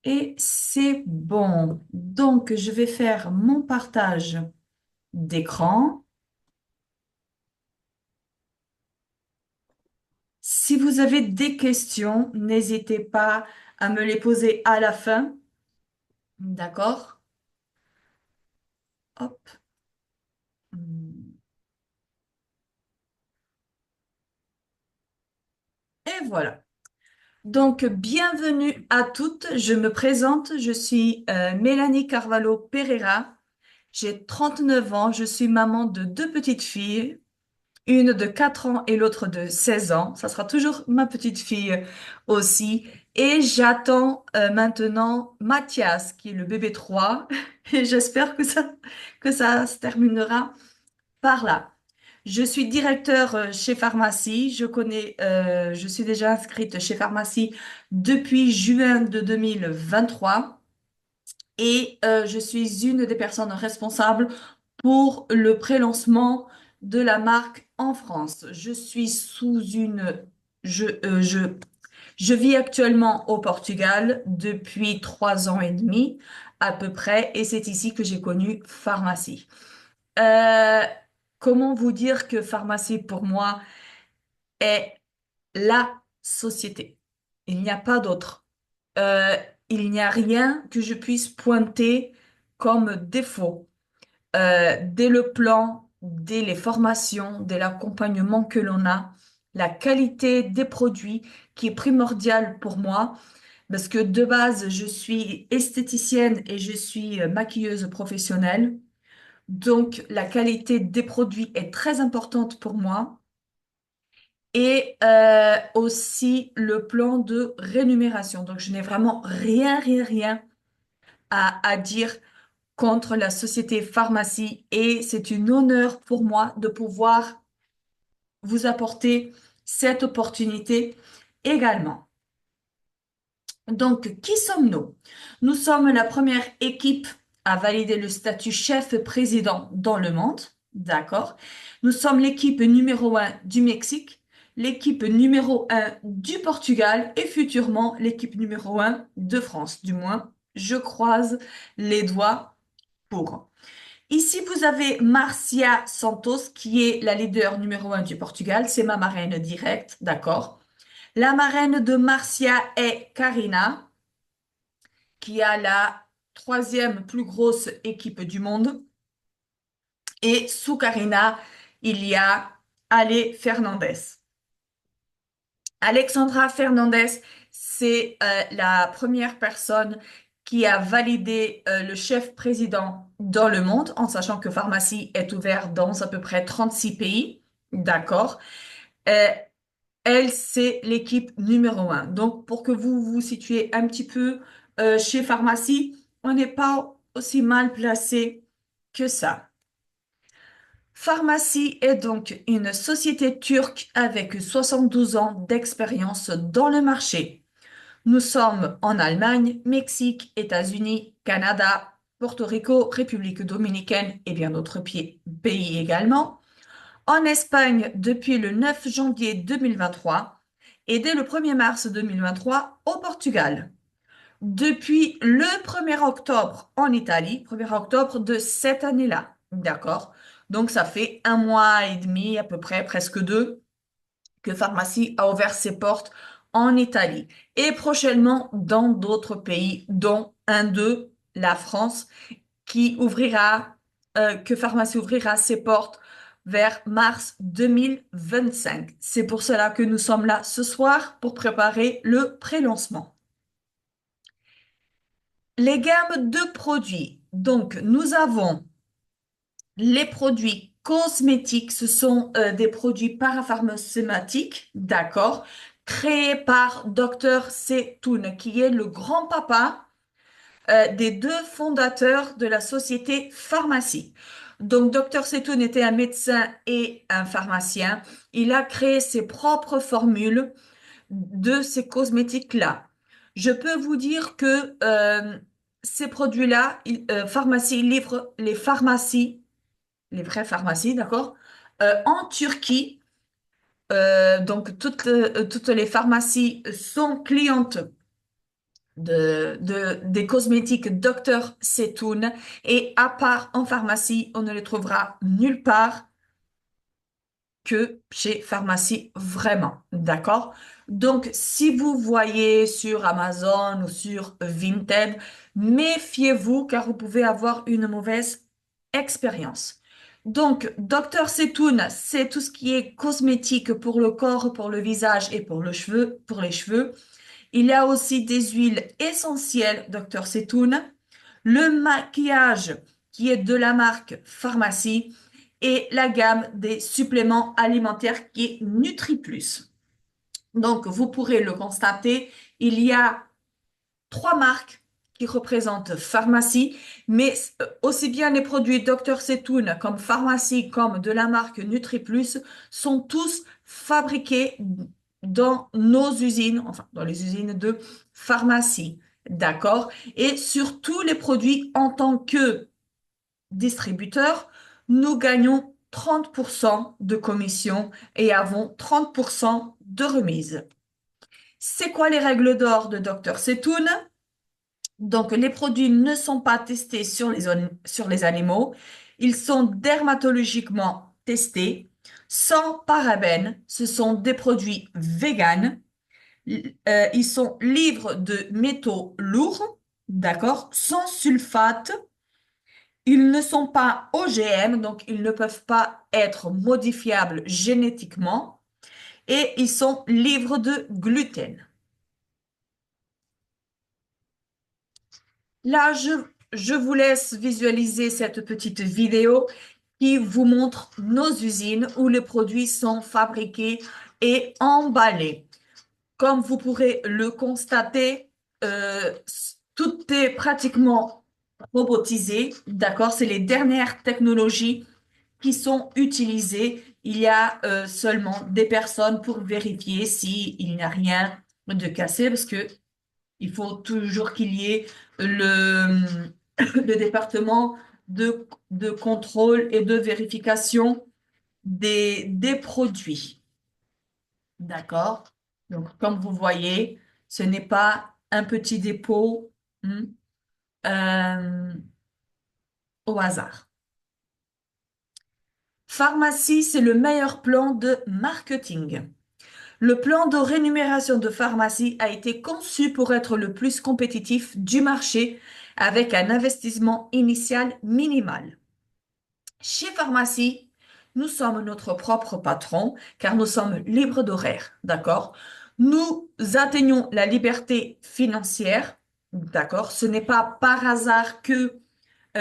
Et c'est bon. Donc, je vais faire mon partage d'écran. Si vous avez des questions, n'hésitez pas à me les poser à la fin. D'accord? Hop. Hmm. Et voilà. Donc, bienvenue à toutes. Je me présente. Je suis Mélanie Carvalho Pereira. J'ai 39 ans. Je suis maman de deux petites filles. Une de 4 ans et l'autre de 16 ans. Ça sera toujours ma petite fille aussi. Et j'attends maintenant Mathias, qui est le bébé 3. Et j'espère que ça se terminera par là. Je suis directeur chez Pharmacie. Je suis déjà inscrite chez Pharmacie depuis juin de 2023. Et je suis une des personnes responsables pour le prélancement de la marque en France. Je, euh, je, je vis actuellement au Portugal depuis 3 ans et demi à peu près, et c'est ici que j'ai connu Pharmacie. Euh, Comment vous dire que Pharmacie pour moi est la société? Il n'y a pas d'autre. Euh, il n'y a rien que je puisse pointer comme défaut. Dès le plan, dès les formations, dès l'accompagnement que l'on a, la qualité des produits qui est primordiale pour moi, parce que de base, je suis esthéticienne et je suis maquilleuse professionnelle. Donc, la qualité des produits est très importante pour moi. Et aussi le plan de rémunération. Donc, je n'ai vraiment rien à dire contre la société pharmacie et c'est un honneur pour moi de pouvoir vous apporter cette opportunité également. Donc, qui sommes-nous? Nous sommes la première équipe à valider le statut chef-président dans le monde. D'accord? Nous sommes l'équipe numéro un du Mexique, l'équipe numéro un du Portugal et futurement l'équipe numéro un de France. Du moins, je croise les doigts pour. Ici, vous avez Marcia Santos, qui est la leader numéro un du Portugal. C'est ma marraine directe, d'accord? La marraine de Marcia est Karina, qui a la troisième plus grosse équipe du monde. Et sous Karina, il y a Ale Fernandez. Alexandra Fernandez, c'est la première personne qui a validé le chef président dans le monde, en sachant que Pharmacie est ouverte dans à peu près 36 pays. D'accord. Euh, Elle, c'est l'équipe numéro un. Donc, pour que vous vous situez un petit peu chez Pharmacie, on n'est pas aussi mal placé que ça. Pharmacie est donc une société turque avec 72 ans d'expérience dans le marché. Nous sommes en Allemagne, Mexique, États-Unis, Canada, Porto Rico, République dominicaine et bien d'autres pays également. En Espagne depuis le 9 janvier 2023 et dès le 1er mars 2023 au Portugal. Depuis le 1er octobre en Italie, 1er octobre de cette année-là. D'accord? Donc ça fait 1 mois et demi, à peu près, presque deux, que Pharmacie a ouvert ses portes en Italie et prochainement dans d'autres pays, dont un d'eux, la France, que Pharmacie ouvrira ses portes vers mars 2025. C'est pour cela que nous sommes là ce soir pour préparer le pré-lancement. Les gammes de produits. Donc, nous avons les produits cosmétiques, ce sont des produits parapharmaceutiques, d'accord, créés par Dr. Setoun, qui est le grand-papa des deux fondateurs de la société Pharmacie. Donc, Dr. Setoun était un médecin et un pharmacien. Il a créé ses propres formules de ces cosmétiques-là. Je peux vous dire que ces produits-là, Pharmacie livre les pharmacies, les vraies pharmacies, d'accord, en Turquie. Donc, toutes les pharmacies sont clientes des cosmétiques Dr. Cetoun. Et à part en pharmacie, on ne les trouvera nulle part que chez Pharmacie vraiment, d'accord? Donc, si vous voyez sur Amazon ou sur Vinted, méfiez-vous car vous pouvez avoir une mauvaise expérience. Donc, Dr. Cetoun, c'est tout ce qui est cosmétique pour le corps, pour le visage et pour les cheveux. Il y a aussi des huiles essentielles Dr. Cetoun, le maquillage qui est de la marque Pharmacie et la gamme des suppléments alimentaires qui est NutriPlus. Donc, vous pourrez le constater, il y a trois marques qui représentent Pharmacie, mais aussi bien les produits Dr. Cetoun comme Pharmacie comme de la marque NutriPlus sont tous fabriqués dans nos usines, enfin dans les usines de Pharmacie. D'accord? Et sur tous les produits en tant que distributeur, nous gagnons 30% de commission et avons 30% de remise. C'est quoi les règles d'or de Dr. Cetoun? Donc, les produits ne sont pas testés sur les animaux. Ils sont dermatologiquement testés, sans parabènes. Ce sont des produits véganes. Ils sont libres de métaux lourds, d'accord, sans sulfate. Ils ne sont pas OGM, donc ils ne peuvent pas être modifiables génétiquement. Et ils sont libres de gluten. Là, je vous laisse visualiser cette petite vidéo qui vous montre nos usines où les produits sont fabriqués et emballés. Comme vous pourrez le constater, tout est pratiquement robotisé. D'accord? C'est les dernières technologies qui sont utilisées. Il y a seulement des personnes pour vérifier s'il n'y a rien de cassé parce que il faut toujours qu'il y ait le, le département de contrôle et de vérification des produits. D'accord? Donc, comme vous voyez, ce n'est pas un petit dépôt euh, au hasard. Pharmacie, c'est le meilleur plan de marketing. Le plan de rémunération de pharmacie a été conçu pour être le plus compétitif du marché avec un investissement initial minimal. Chez Pharmacie, nous sommes notre propre patron car nous sommes libres d'horaire, d'accord? Nous atteignons la liberté financière, d'accord? Ce n'est pas par hasard que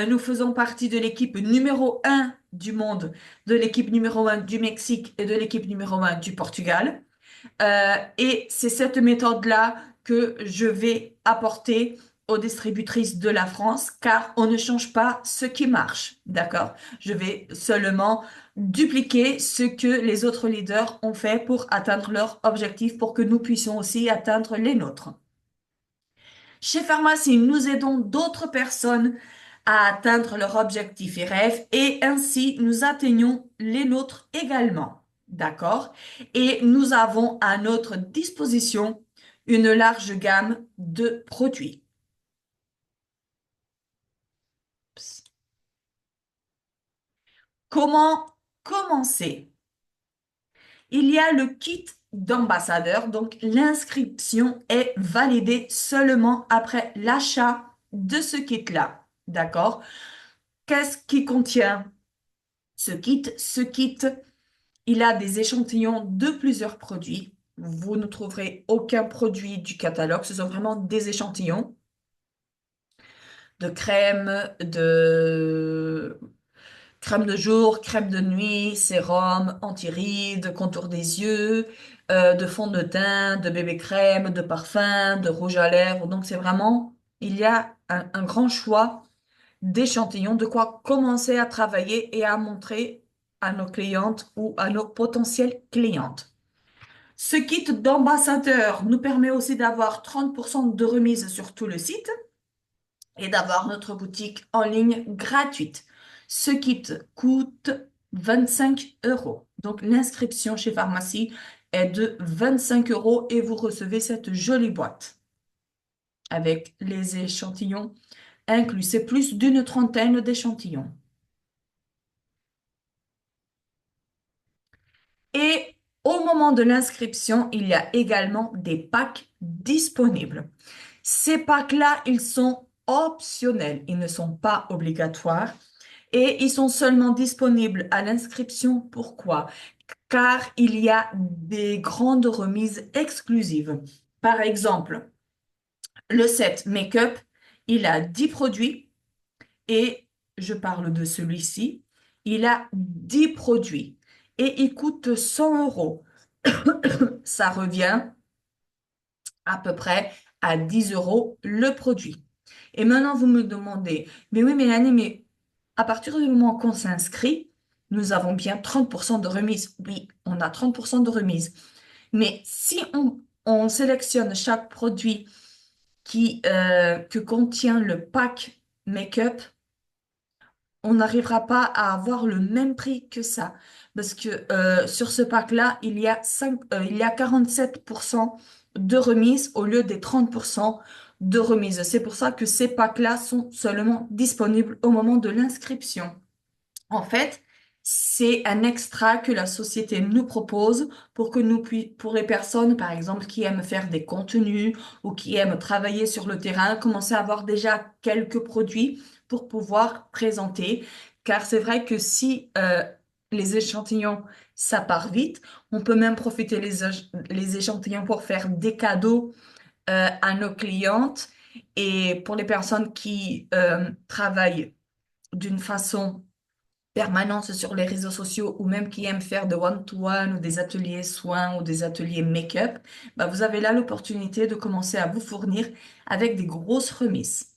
nous faisons partie de l'équipe numéro un du monde, de l'équipe numéro un du Mexique et de l'équipe numéro un du Portugal. Et c'est cette méthode-là que je vais apporter aux distributrices de la France, car on ne change pas ce qui marche, d'accord? Je vais seulement dupliquer ce que les autres leaders ont fait pour atteindre leurs objectifs, pour que nous puissions aussi atteindre les nôtres. Chez Pharmacie, nous aidons d'autres personnes à atteindre leurs objectifs et rêves et ainsi nous atteignons les nôtres également. D'accord? Et nous avons à notre disposition une large gamme de produits. Comment commencer? Il y a le kit d'ambassadeur, donc l'inscription est validée seulement après l'achat de ce kit-là. D'accord? Qu'est-ce qui contient ce kit? Ce kit, il a des échantillons de plusieurs produits. Vous ne trouverez aucun produit du catalogue. Ce sont vraiment des échantillons de crème de jour, crème de nuit, sérum, anti-rides, contour des yeux, de fond de teint, de bébé crème, de parfum, de rouge à lèvres. Donc c'est vraiment, il y a un grand choix d'échantillons, de quoi commencer à travailler et à montrer à nos clientes ou à nos potentielles clientes. Ce kit d'ambassadeur nous permet aussi d'avoir 30% de remise sur tout le site et d'avoir notre boutique en ligne gratuite. Ce kit coûte 25 euros. Donc l'inscription chez Pharmacie est de 25 euros et vous recevez cette jolie boîte. avec les échantillons inclus. C'est plus d'une trentaine d'échantillons. Et au moment de l'inscription, il y a également des packs disponibles. Ces packs-là, ils sont optionnels, ils ne sont pas obligatoires et ils sont seulement disponibles à l'inscription. Pourquoi? Car il y a des grandes remises exclusives. Par exemple, le set Make-up, il a 10 produits et je parle de celui-ci. Il a 10 produits et il coûte 100 euros. Ça revient à peu près à 10 euros le produit. Et maintenant, vous me demandez, mais oui, Mélanie, mais à partir du moment qu'on s'inscrit, nous avons bien 30% de remise. Oui, on a 30% de remise. Mais si on sélectionne chaque produit que contient le pack make-up, on n'arrivera pas à avoir le même prix que ça. Parce que sur ce pack-là, il y a 47% de remise au lieu des 30% de remise. C'est pour ça que ces packs-là sont seulement disponibles au moment de l'inscription. En fait, c'est un extra que la société nous propose pour que pour les personnes, par exemple, qui aiment faire des contenus ou qui aiment travailler sur le terrain, commencer à avoir déjà quelques produits pour pouvoir présenter. Car c'est vrai que si les échantillons, ça part vite, on peut même profiter les échantillons pour faire des cadeaux à nos clientes et pour les personnes qui travaillent d'une façon permanence sur les réseaux sociaux ou même qui aiment faire de one-to-one ou des ateliers soins ou des ateliers make-up, bah vous avez là l'opportunité de commencer à vous fournir avec des grosses remises.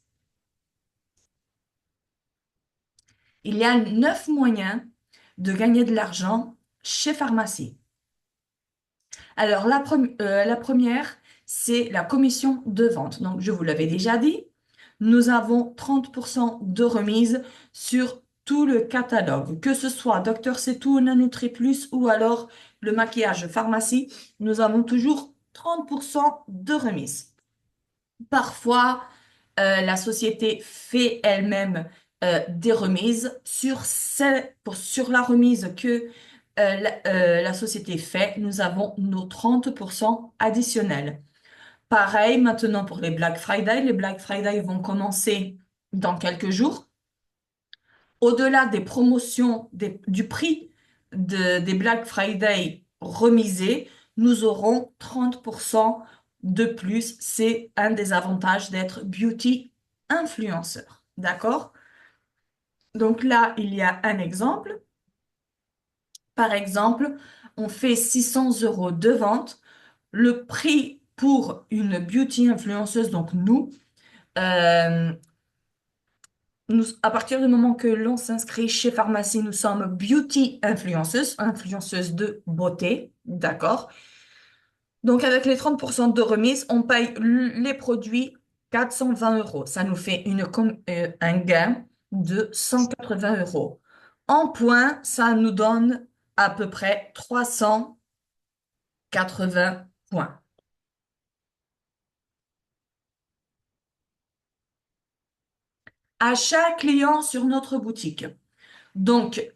Il y a 9 moyens de gagner de l'argent chez Pharmacie. Alors, la première, c'est la commission de vente. Donc, je vous l'avais déjà dit, nous avons 30% de remise sur tout le catalogue, que ce soit Dr. Setou, Nanutri Plus ou alors le maquillage pharmacie, nous avons toujours 30% de remise. Parfois, la société fait elle-même des remises sur la remise que la société fait, nous avons nos 30% additionnels. Pareil maintenant pour les Black Friday. Les Black Friday vont commencer dans quelques jours. Au-delà des promotions, du prix des Black Friday remisés, nous aurons 30% de plus. C'est un des avantages d'être beauty influenceur. D'accord? Donc là, il y a un exemple. Par exemple, on fait 600 euros de vente. Le prix pour une beauty influenceuse, donc euh, à partir du moment que l'on s'inscrit chez Pharmacie, nous sommes beauty influenceuses, influenceuses de beauté, d'accord? Donc avec les 30% de remise, on paye les produits 420 euros. Ça nous fait un gain de 180 euros. En points, ça nous donne à peu près 380 points. À chaque client sur notre boutique. Donc,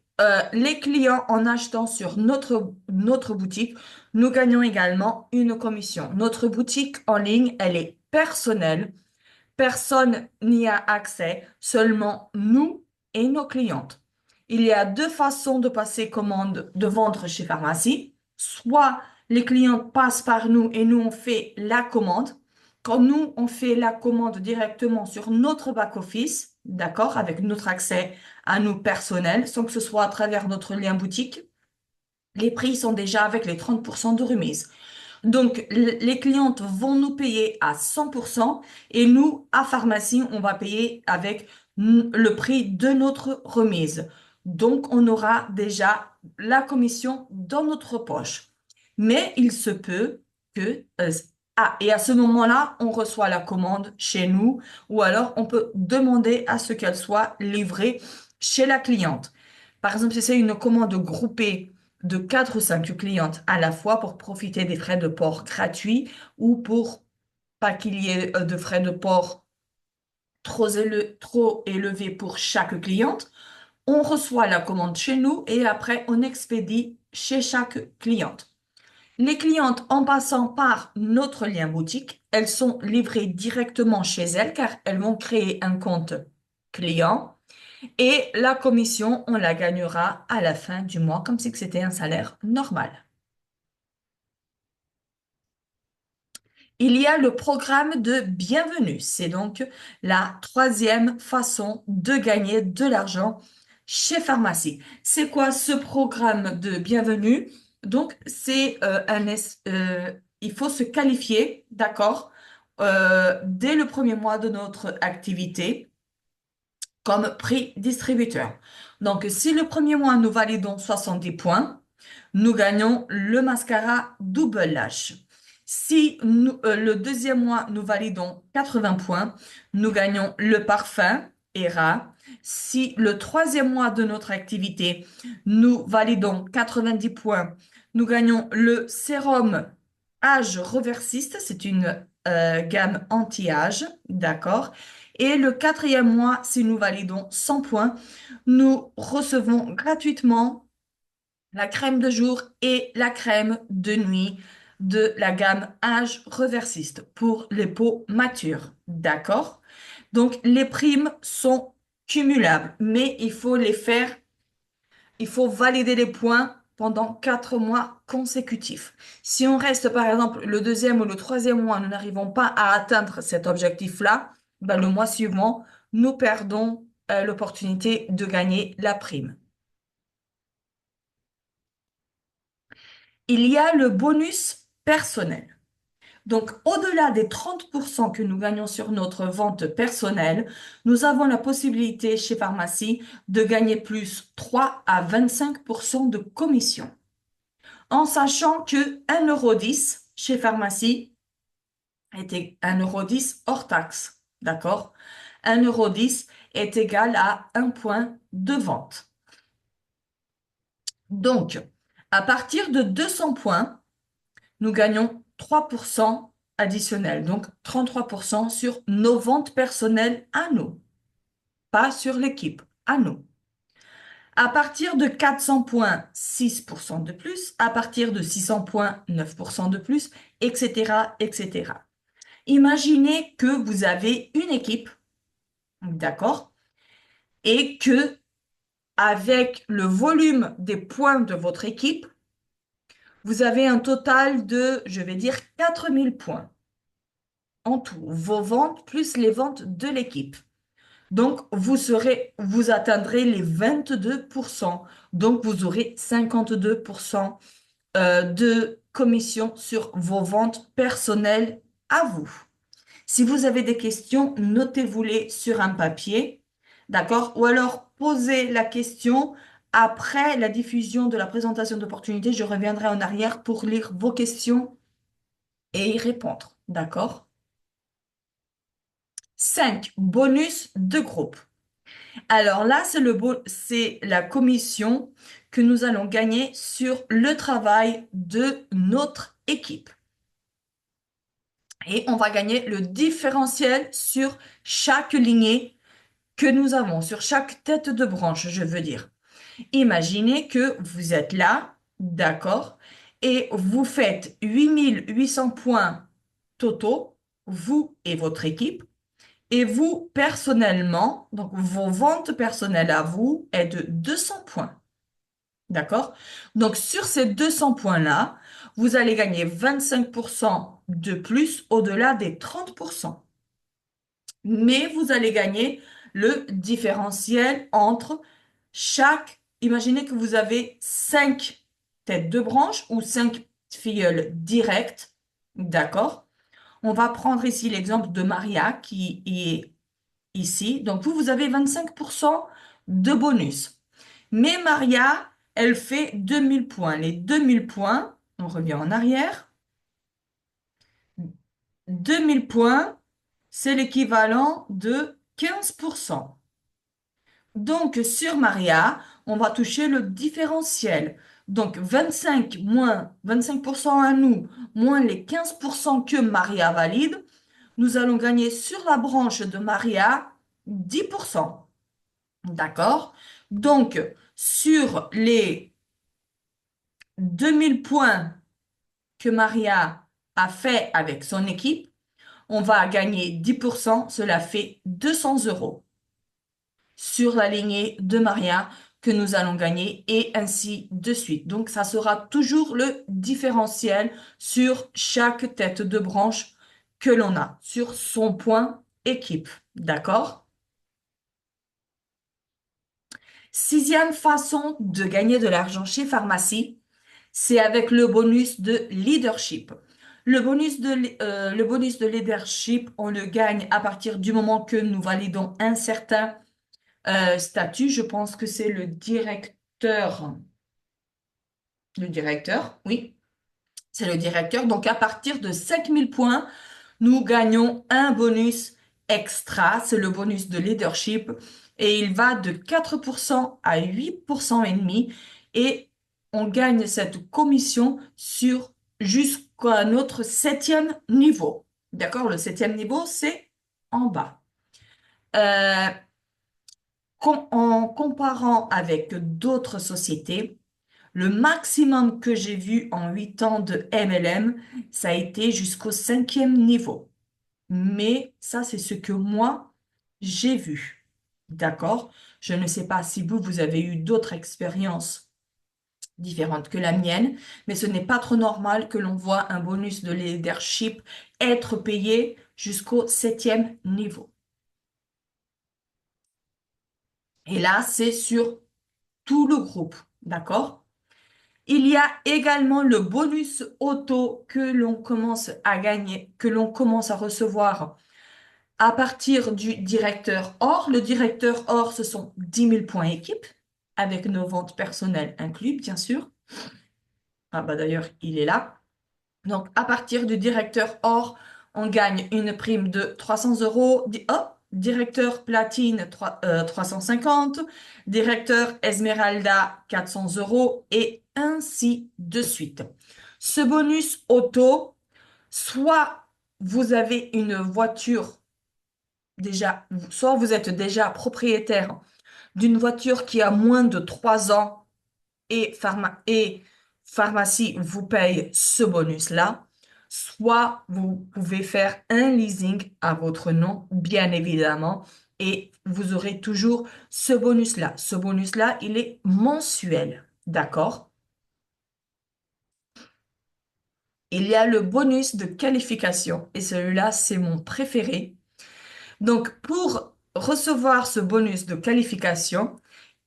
les clients, en achetant sur notre boutique, nous gagnons également une commission. Notre boutique en ligne, elle est personnelle. Personne n'y a accès, seulement nous et nos clientes. Il y a deux façons de passer commande, de vendre chez Pharmacie. Soit les clients passent par nous et nous on fait la commande. Quand nous on fait la commande directement sur notre back-office, d'accord, avec notre accès à nous personnels, sans que ce soit à travers notre lien boutique, les prix sont déjà avec les 30% de remise. Donc, les clientes vont nous payer à 100% et nous, à pharmacie, on va payer avec le prix de notre remise. Donc, on aura déjà la commission dans notre poche. Mais il se peut que... et à ce moment-là, on reçoit la commande chez nous ou alors on peut demander à ce qu'elle soit livrée chez la cliente. Par exemple, si c'est une commande groupée de 4 ou 5 clientes à la fois pour profiter des frais de port gratuits ou pour pas qu'il y ait de frais de port trop élevés pour chaque cliente. On reçoit la commande chez nous et après on expédie chez chaque cliente. Les clientes, en passant par notre lien boutique, elles sont livrées directement chez elles car elles vont créer un compte client et la commission, on la gagnera à la fin du mois comme si c'était un salaire normal. Il y a le programme de bienvenue. C'est donc la troisième façon de gagner de l'argent chez Pharmacie. C'est quoi ce programme de bienvenue? Donc, c'est il faut se qualifier, d'accord, dès le premier mois de notre activité comme prix distributeur. Donc, si le premier mois, nous validons 70 points, nous gagnons le mascara Double Lash. Si le deuxième mois, nous validons 80 points, nous gagnons le parfum ERA. Si le troisième mois de notre activité, nous validons 90 points, nous gagnons le sérum âge reversiste. C'est une gamme anti-âge, d'accord? Et le quatrième mois, si nous validons 100 points, nous recevons gratuitement la crème de jour et la crème de nuit de la gamme âge reversiste pour les peaux matures. D'accord? Donc, les primes sont cumulables, mais il faut les faire, il faut valider les points pendant 4 mois consécutifs. Si on reste, par exemple, le deuxième ou le troisième mois, nous n'arrivons pas à atteindre cet objectif-là, ben, le mois suivant, nous perdons l'opportunité de gagner la prime. Il y a le bonus personnel. Donc, au-delà des 30% que nous gagnons sur notre vente personnelle, nous avons la possibilité chez Pharmacie de gagner plus 3 à 25% de commission. En sachant que 1,10 € chez Pharmacie était 1,10 € hors taxe. D'accord? 1,10 € est égal à 1 point de vente. Donc, à partir de 200 points, nous gagnons 3% additionnels, donc 33% sur nos ventes personnelles à nous, pas sur l'équipe, à nous. À partir de 400 points, 6% de plus, à partir de 600 points, 9% de plus, etc., etc. Imaginez que vous avez une équipe, d'accord, et que avec le volume des points de votre équipe, vous avez un total de, je vais dire, 4000 points. En tout, vos ventes plus les ventes de l'équipe. Donc, vous atteindrez les 22%. Donc, vous aurez 52% de commission sur vos ventes personnelles à vous. Si vous avez des questions, notez-vous-les sur un papier, d'accord? Ou alors, posez la question après la diffusion de la présentation d'opportunités. Je reviendrai en arrière pour lire vos questions et y répondre, d'accord? 5. Bonus de groupe. Alors là, c'est la commission que nous allons gagner sur le travail de notre équipe. Et on va gagner le différentiel sur chaque lignée que nous avons, sur chaque tête de branche, je veux dire. Imaginez que vous êtes là, d'accord, et vous faites 8800 points totaux, vous et votre équipe. Et vous, personnellement, donc vos ventes personnelles à vous est de 200 points. D'accord? Donc sur ces 200 points-là, vous allez gagner 25% de plus au-delà des 30%. Mais vous allez gagner le différentiel entre imaginez que vous avez 5 têtes de branche ou 5 filleuls directs. D'accord? On va prendre ici l'exemple de Maria qui est ici. Donc, vous avez 25% de bonus. Mais Maria, elle fait 2000 points. Les 2000 points, on revient en arrière. 2000 points, c'est l'équivalent de 15%. Donc, sur Maria, on va toucher le différentiel. Donc, 25 moins 25% à nous, moins les 15% que Maria valide, nous allons gagner sur la branche de Maria 10%. D'accord? Donc, sur les 2 000 points que Maria a fait avec son équipe, on va gagner 10%, cela fait 200 euros sur la lignée de Maria que nous allons gagner et ainsi de suite. Donc, ça sera toujours le différentiel sur chaque tête de branche que l'on a, sur son point équipe. D'accord? Sixième façon de gagner de l'argent chez Pharmacie, c'est avec le bonus de leadership. Le bonus de leadership, on le gagne à partir du moment que nous validons un certain statut. Je pense que c'est le directeur. Le directeur, oui, c'est le directeur. Donc, à partir de 5 000 points, nous gagnons un bonus extra. C'est le bonus de leadership. Et il va de 4% à 8% et demi. Et on gagne cette commission sur jusqu'à notre septième niveau. D'accord? Le septième niveau, c'est en bas. Euh, en comparant avec d'autres sociétés, le maximum que j'ai vu en 8 ans de MLM, ça a été jusqu'au cinquième niveau. Mais ça, c'est ce que moi, j'ai vu. D'accord? Je ne sais pas si vous, vous avez eu d'autres expériences différentes que la mienne, mais ce n'est pas trop normal que l'on voit un bonus de leadership être payé jusqu'au septième niveau. Et là, c'est sur tout le groupe. D'accord? Il y a également le bonus auto que l'on commence à gagner, que l'on commence à recevoir à partir du directeur or. Le directeur or, ce sont 10 000 points équipe, avec nos ventes personnelles inclus, bien sûr. Ah bah d'ailleurs, il est là. Donc, à partir du directeur or, on gagne une prime de 300 euros. Directeur platine, 350. Directeur Esmeralda, 400 euros. Et ainsi de suite. Ce bonus auto, soit vous avez une voiture déjà, soit vous êtes déjà propriétaire d'une voiture qui a moins de 3 ans et pharmacie vous paye ce bonus-là, soit vous pouvez faire un leasing à votre nom, bien évidemment, et vous aurez toujours ce bonus-là. Ce bonus-là, il est mensuel, d'accord? Il y a le bonus de qualification, et celui-là, c'est mon préféré. Donc, pour recevoir ce bonus de qualification,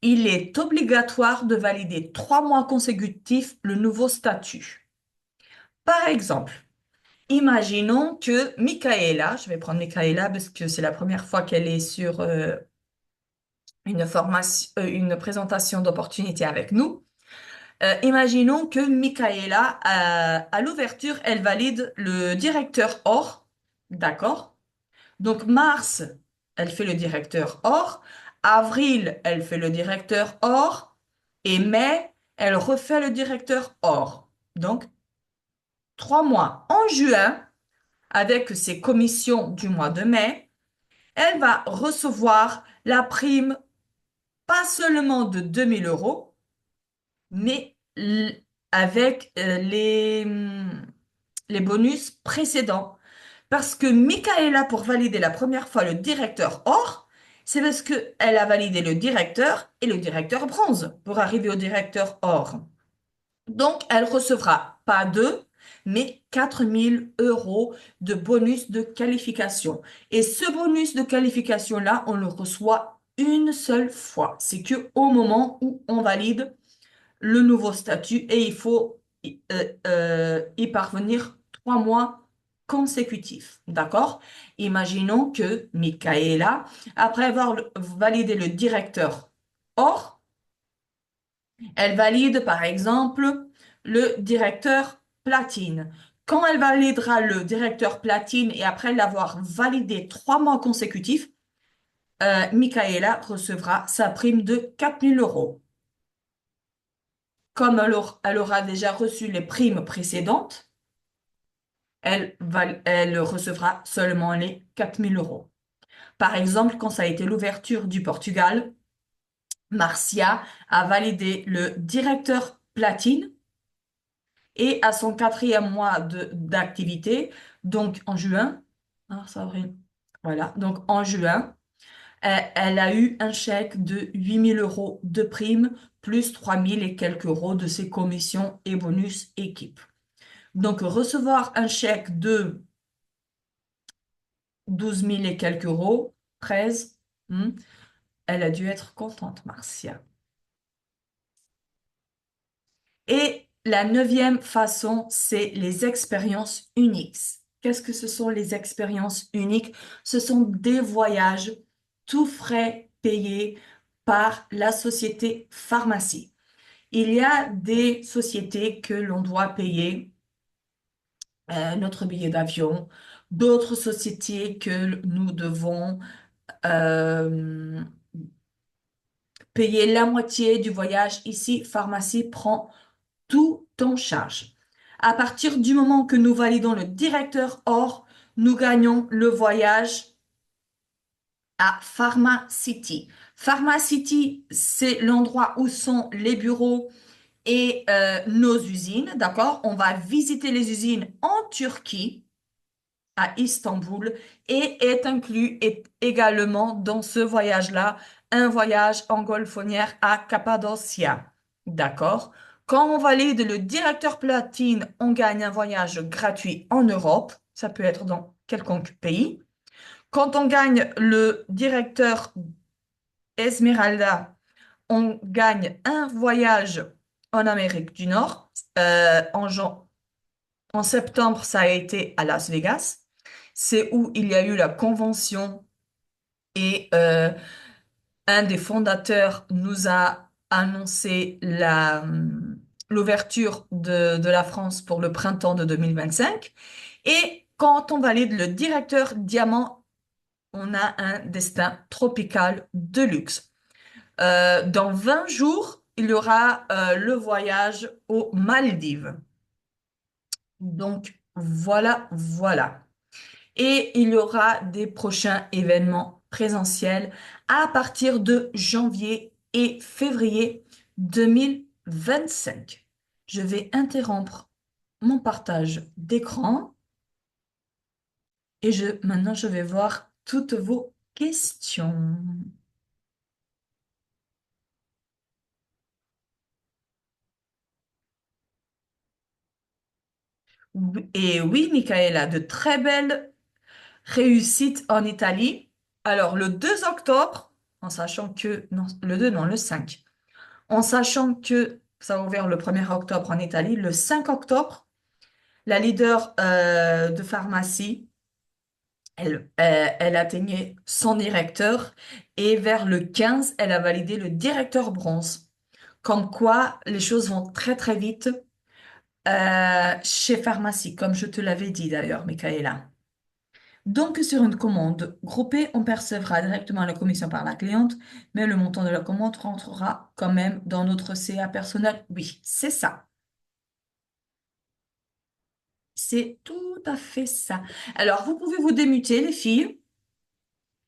il est obligatoire de valider 3 mois consécutifs le nouveau statut. Par exemple, imaginons que Michaela, je vais prendre Michaela parce que c'est la première fois qu'elle est sur une présentation d'opportunité avec nous. Imaginons que Michaela, à l'ouverture, elle valide le directeur or, d'accord? Donc mars, elle fait le directeur or. Avril, elle fait le directeur or. Et mai, elle refait le directeur or. Donc 3 mois. En juin, avec ses commissions du mois de mai, elle va recevoir la prime pas seulement de 2 000 euros, mais avec les bonus précédents. Parce que Michaela, pour valider la première fois le directeur or, c'est parce qu'elle a validé le directeur et le directeur bronze pour arriver au directeur or. Donc, elle recevra pas 2, mais 4 000 euros de bonus de qualification. Et ce bonus de qualification-là, on le reçoit une seule fois. C'est que au moment où on valide le nouveau statut et il faut y parvenir 3 mois consécutifs. D'accord? Imaginons que Michaela, après avoir validé le directeur or, elle valide par exemple le directeur platine. Quand elle validera le directeur platine et après l'avoir validé 3 mois consécutifs, Michaela recevra sa prime de 4 000 euros. Comme elle aura déjà reçu les primes précédentes, elle recevra seulement les 4 000 euros. Par exemple, quand ça a été l'ouverture du Portugal, Marcia a validé le directeur platine et à son quatrième mois d'activité, donc en juin, mars, avril, voilà, donc en juin, elle a eu un chèque de 8 000 euros de prime, plus 3 000 et quelques euros de ses commissions et bonus équipe. Donc recevoir un chèque de 12 000 et quelques euros, 13, elle a dû être contente, Marcia. Et la neuvième façon, c'est les expériences uniques. Qu'est-ce que ce sont les expériences uniques? Ce sont des voyages, tout frais payés par la société pharmacie. Il y a des sociétés que l'on doit payer notre billet d'avion, d'autres sociétés que nous devons euh, payer la moitié du voyage. Ici, pharmacie prend tout en charge. À partir du moment que nous validons le directeur or, nous gagnons le voyage à Pharma City. Pharma City, c'est l'endroit où sont les bureaux et nos usines, d'accord? On va visiter les usines en Turquie, à Istanbul, et est inclus également dans ce voyage-là un voyage en Golfonnière à Cappadocia, d'accord? Quand on valide le directeur platine, on gagne un voyage gratuit en Europe, ça peut être dans quelconque pays. Quand on gagne le directeur Esmeralda, on gagne un voyage en Amérique du Nord. En septembre, ça a été à Las Vegas. C'est où il y a eu la convention et un des fondateurs nous a annoncé l'ouverture de la France pour le printemps de 2025. Et quand on valide le directeur diamant, on a un destin tropical de luxe. Dans 20 jours, il y aura le voyage aux Maldives. Donc voilà, voilà. Et il y aura des prochains événements présentiels à partir de janvier et février 2025. Je vais interrompre mon partage d'écran et maintenant je vais voir toutes vos questions. Et oui, Michaela, de très belles réussites en Italie. Alors, le 2 octobre, en sachant que, non, le 2 non, le 5. En sachant que ça a ouvert le 1er octobre en Italie, le 5 octobre, la leader de pharmacie, elle atteignait son directeur et vers le 15, elle a validé le directeur bronze. Comme quoi, les choses vont très très vite chez pharmacie, comme je te l'avais dit d'ailleurs, Michaela. Donc, sur une commande groupée, on percevra directement la commission par la cliente, mais le montant de la commande rentrera quand même dans notre CA personnel. Oui, c'est ça. C'est tout à fait ça. Alors, vous pouvez vous démuter, les filles,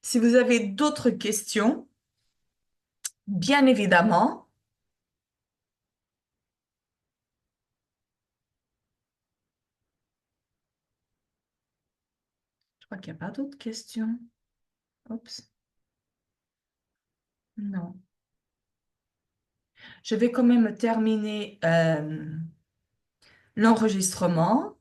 si vous avez d'autres questions, bien évidemment. Je crois qu'il n'y a pas d'autres questions. Oups, non. Je vais quand même terminer l'enregistrement.